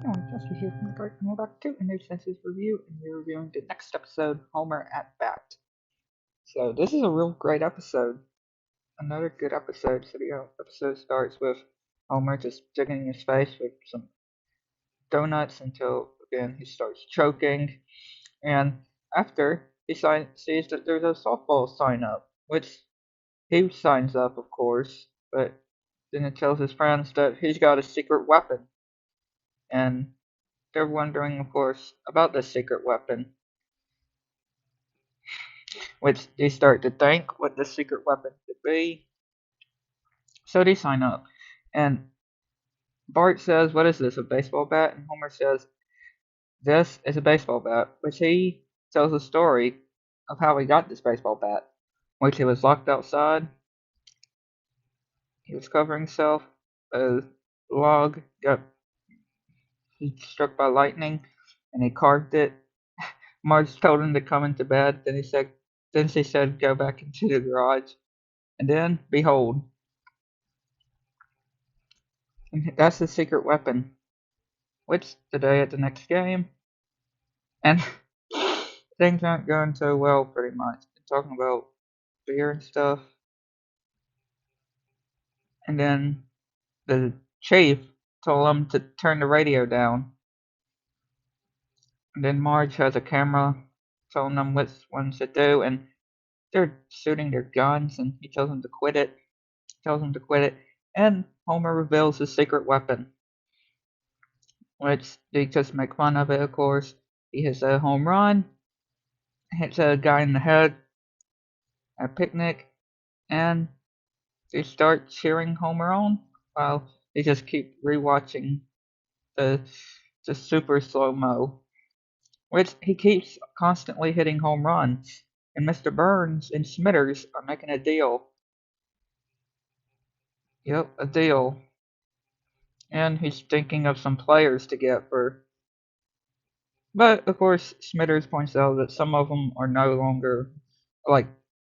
Jesse here from the Dark and we're back to a new Census review, and we're reviewing the next episode, Homer at Bat. So this is a real great episode. Another good episode. So the episode starts with Homer just digging his face with some donuts until again he starts choking, and after he sees that there's a softball sign up, which he signs up, of course, but then he tells his friends that he's got a secret weapon, and they're wondering, of course, about this secret weapon, which they start to think what the secret weapon could be. So they sign up. And Bart says, "What is this, a baseball bat?" And Homer says, "This is a baseball bat," which he tells a story of how he got this baseball bat, which he was locked outside. He was covering himself. A log got struck by lightning, and he carved it. Marge told him to come into bed. Then she said, "Go back into the garage." And then, behold, that's the secret weapon. Which today at the next game, and things aren't going so well pretty much. They're talking about beer and stuff, and then the chief told them to turn the radio down. And then Marge has a camera telling them which ones to do, and they're shooting their guns, and he tells them to quit it. Tells them to quit it, and Homer reveals his secret weapon, which they just make fun of it. Of course, he hits a home run, hits a guy in the head at a picnic, and they start cheering Homer on while they just keep rewatching the the super slow mo, which he keeps constantly hitting home runs. And Mr. Burns and Smithers are making a deal. Yep, a deal. And he's thinking of some players to get for. But of course, Smithers points out that some of them are no longer like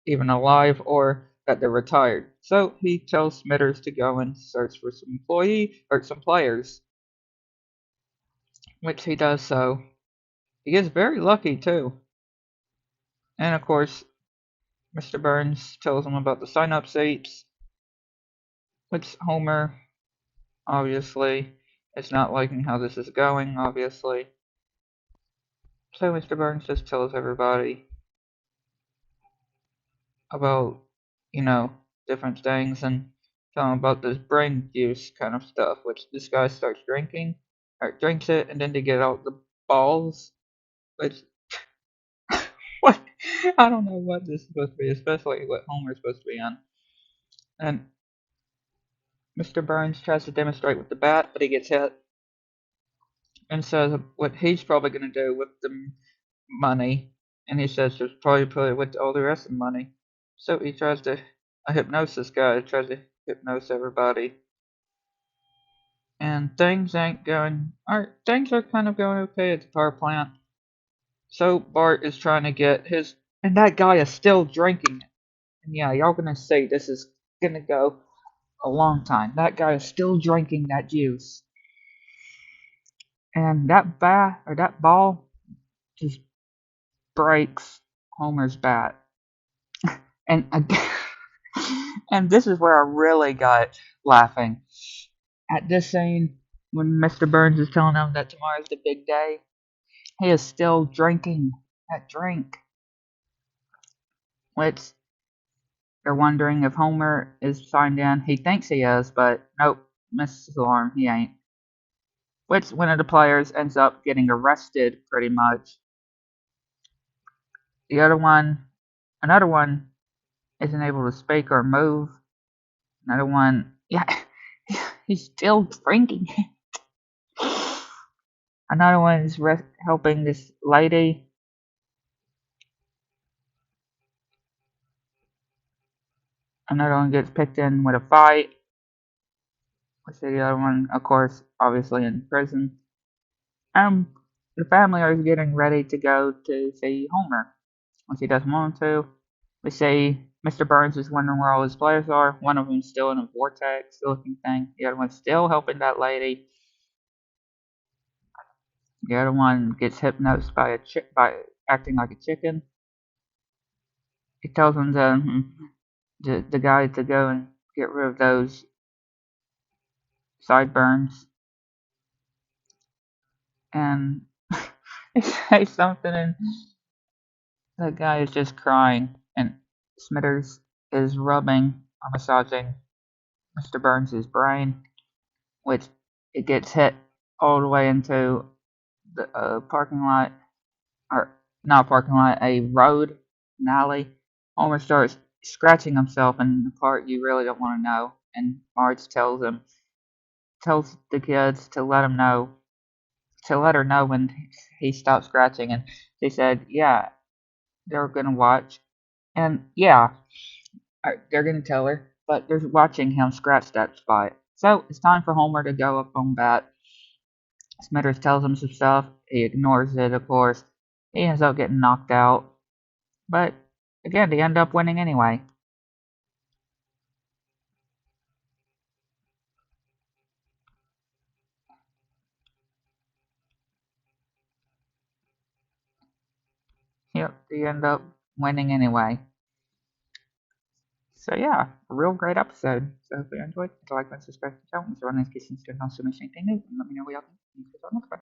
even alive or that they're retired. So he tells Smithers to go and search for some players, which he does so. He gets very lucky too. And of course, Mr. Burns tells him about the sign up seats, which Homer obviously is not liking how this is going, obviously. So Mr. Burns just tells everybody about, you know, different things and tell them about this brain juice kind of stuff, which this guy starts drinking, or drinks it, and then they get out the balls, which, what? I don't know what this is supposed to be, especially what Homer's supposed to be on. And Mr. Burns tries to demonstrate with the bat, but he gets hit and says what he's probably going to do with the money. And he says just probably put it with all the rest of the money. So he tries to, a hypnosis guy tries to hypnose everybody. And things are kind of going okay at the power plant. So Bart is trying to get his, and that guy is still drinking it. And yeah, y'all gonna say this is gonna go a long time. That guy is still drinking that juice. And that ball just breaks Homer's bat. And and this is where I really got laughing at this scene when Mr. Burns is telling him that tomorrow's the big day. He is still drinking that drink, which they're wondering if Homer is signed in. He thinks he is, but nope, misses his alarm. He ain't. Which one of the players ends up getting arrested, pretty much. The another one isn't able to speak or move. Another one, yeah, he's still drinking. Another one is helping this lady. Another one gets picked in with a fight. Let's see the other one, of course, obviously in prison. The family are getting ready to go to see Homer, which he doesn't want to. We see Mr. Burns is wondering where all his players are. One of them's still in a vortex looking thing. The other one's still helping that lady. The other one gets hypnotized by by acting like a chicken. He tells him the guy to go and get rid of those sideburns, and he says something, and the guy is just crying, and Smithers is rubbing or massaging Mr. Burns' brain, which it gets hit all the way into the parking lot, or not parking lot, a road, an alley. Homer starts scratching himself in the part you really don't want to know, and Marge tells the kids to let her know when he stops scratching, and they said, yeah, they're gonna watch, and yeah, they're gonna tell her, but they're watching him scratch that spot. So it's time for Homer to go up on Bat. Smithers tells him some stuff. He ignores it, of course. He ends up getting knocked out, but again, they end up winning anyway. Yep, they end up winning anyway. So yeah, a real great episode. So if you enjoyed, like and subscribe to the channel. If you want to get some student on submission anything new, let me know what y'all think.